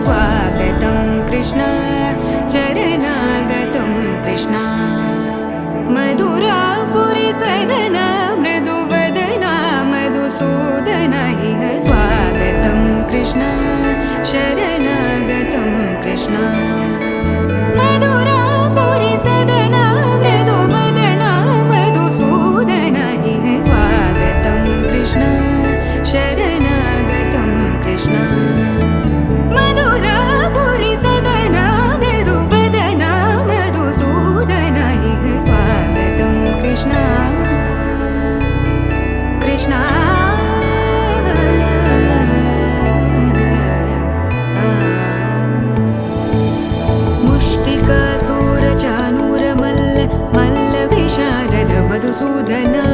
स्वागतं कृष्ण चरणागतं कृष्ण मधुरापुरी सदना मृदुवदना मधुसूदना इह स्वागतं कृष्ण शरणागतं कृष्ण मधुरापुरी सदना मृदुवदना मधुसूदना इह स्वागतं कृष्ण शरणागतं कृष्ण मधुरापुरी सदना मृदुवदना मधुसूदना इह स्वागतं कृष्ण कृष्ण मुष्टिकासूरचाणूरमल्ल मल्लविशारद मधुसूदना